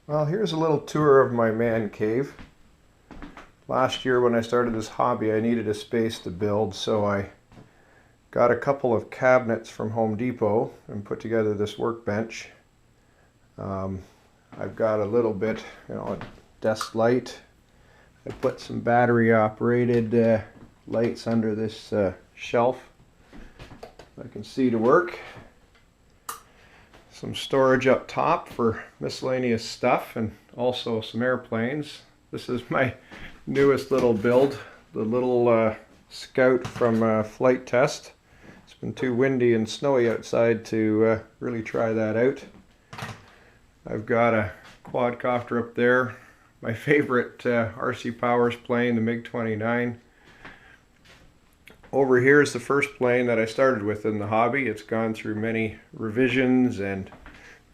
Well, here's a little tour of my man cave. Last year when I started this hobby, I needed a space to build, so I got a couple of cabinets from Home Depot and put together this workbench. I've got a little bit, a desk light. I put some battery operated lights under this shelf. I can see to work. Some storage up top for miscellaneous stuff and also some airplanes. This is my newest little build, the little Scout from flight test. It's been too windy and snowy outside to really try that out. I've got a quadcopter up there, my favorite RC Powers plane, the MiG-29. Over here is the first plane that I started with in the hobby. It's gone through many revisions and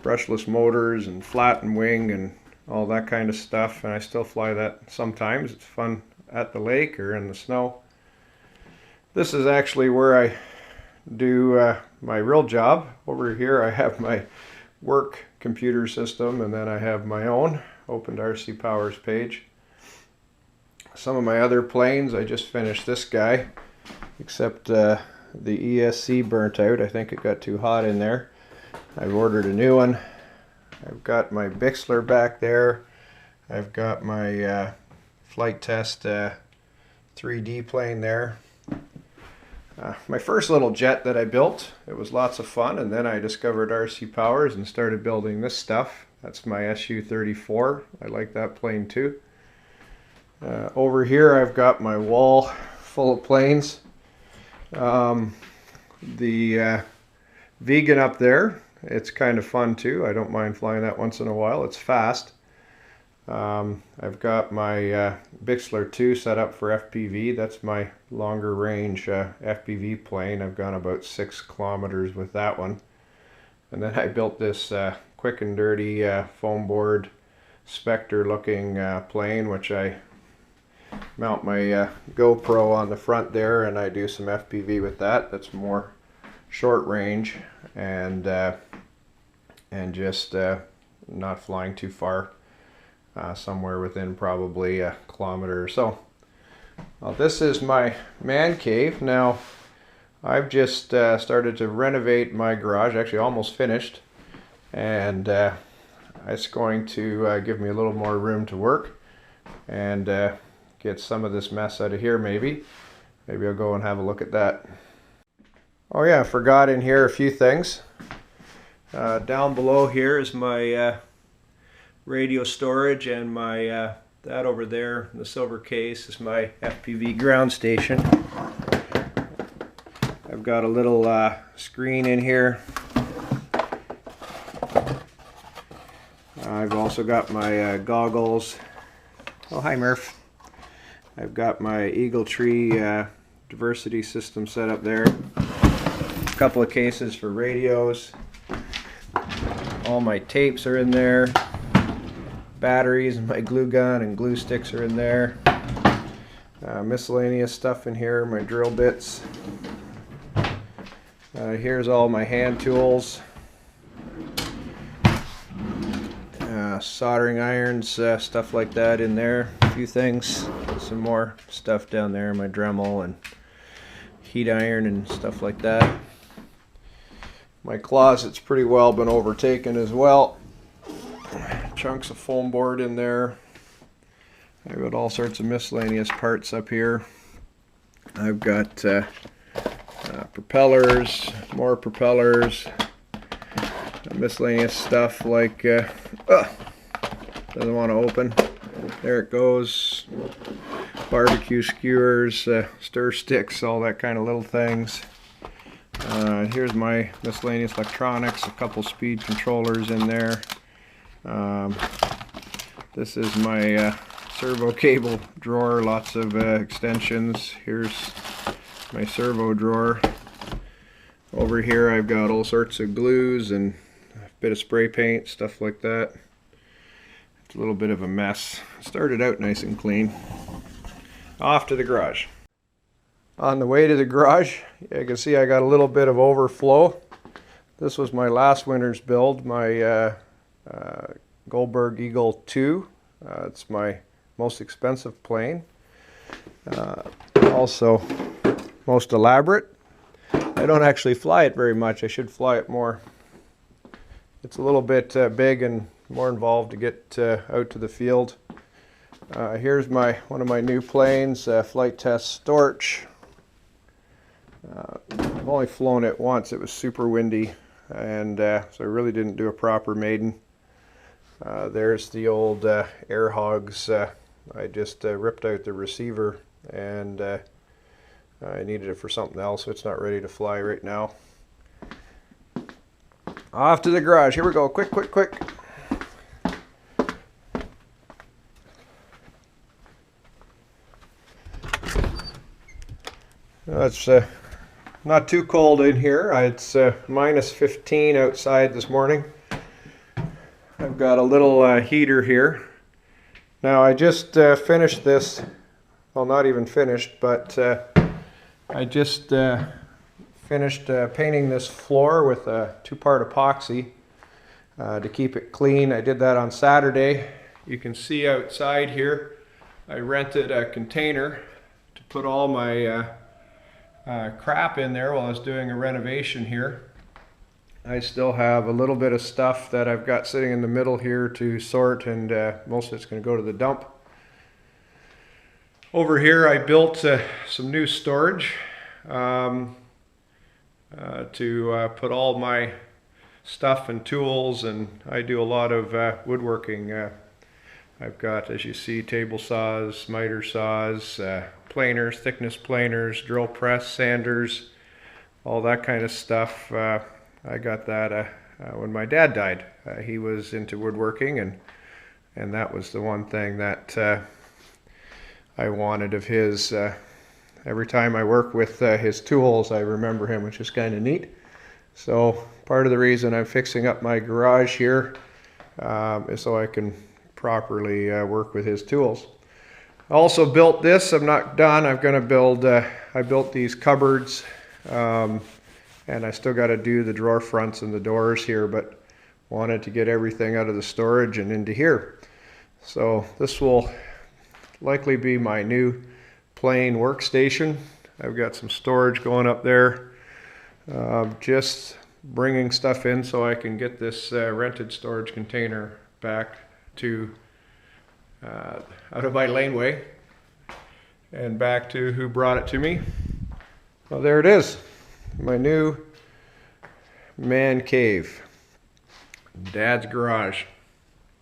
brushless motors and flattened wing and all that kind of stuff, and I still fly that sometimes. It's fun at the lake or in the snow. This is actually where I do my real job. Over here I have my work computer system, and then I have my own opened RC Powers page. Some of my other planes, I just finished this guy, except the ESC burnt out. I think it got too hot in there. I've ordered a new one. I've got my Bixler back there. I've got my flight test 3D plane there. My first little jet that I built, it was lots of fun, and then I discovered RC Powers and started building this stuff. That's my SU-34. I like that plane too. Over here I've got my wall full of planes. The Vegan up there, it's kind of fun too. I don't mind flying that once in a while. It's fast. I've got my Bixler 2 set up for FPV. That's my longer range FPV plane. I've gone about 6 kilometers with that one. And then I built this quick and dirty foam board Spectre looking plane, which I mount my GoPro on the front there, and I do some FPV with that. That's more short range and just not flying too far, somewhere within probably a kilometer or so. Well, this is my man cave. Now I've just started to renovate my garage, actually almost finished, and it's going to give me a little more room to work and get some of this mess out of here. Maybe I'll go and have a look at that. Oh yeah, I forgot in here a few things. Down below here is my radio storage, and my that over there in the silver case is my FPV ground station. I've got a little screen in here. I've also got my goggles. Oh, hi Murph. I've got my Eagle Tree diversity system set up there. A couple of cases for radios. All my tapes are in there. Batteries and my glue gun and glue sticks are in there. Miscellaneous stuff in here, my drill bits. Here's all my hand tools. Soldering irons, stuff like that in there. A few things. Some more stuff down there, my Dremel and heat iron and stuff like that. My closet's pretty well been overtaken as well. Chunks of foam board in there. I've got all sorts of miscellaneous parts up here. I've got propellers, more propellers, miscellaneous stuff like doesn't want to open. There it goes. Barbecue skewers, stir sticks, all that kind of little things. Here's my miscellaneous electronics, a couple speed controllers in there. This is my servo cable drawer, lots of extensions. Here's my servo drawer. Over here I've got all sorts of glues and a bit of spray paint, stuff like that. It's a little bit of a mess. Started out nice and clean. Off to the garage. On the way to the garage, you can see I got a little bit of overflow. This was my last winter's build, my Goldberg Eagle 2. It's my most expensive plane. Also most elaborate. I don't actually fly it very much. I should fly it more. It's a little bit big and more involved to get out to the field. Here's one of my new planes, flight test Storch. I've only flown it once. It was super windy, and so I really didn't do a proper maiden. There's the old air hogs. I just ripped out the receiver, and I needed it for something else, so it's not ready to fly right now. Off to the garage. Here we go. Quick, quick, quick. It's not too cold in here. It's minus 15 outside this morning. I've got a little heater here. Now I just finished this, well, not even finished, but I just finished painting this floor with a 2-part epoxy to keep it clean. I did that on Saturday. You can see outside here I rented a container to put all my crap in there while I was doing a renovation here. I still have a little bit of stuff that I've got sitting in the middle here to sort, and most of it's going to go to the dump. Over here I built some new storage to put all my stuff and tools, and I do a lot of woodworking. I've got, as you see, table saws, miter saws, planers, thickness planers, drill press, sanders, all that kind of stuff. I got that when my dad died. He was into woodworking, and that was the one thing that I wanted of his. Every time I work with his tools, I remember him, which is kind of neat. So part of the reason I'm fixing up my garage here is so I can properly work with his tools. I also built this. I'm not done. I'm going to build, I built these cupboards, and I still got to do the drawer fronts and the doors here, but wanted to get everything out of the storage and into here. So this will likely be my new plane workstation. I've got some storage going up there. Just bringing stuff in so I can get this rented storage container back to out of my laneway and back to who brought it to me. Well, there it is, my new man cave, Dad's garage.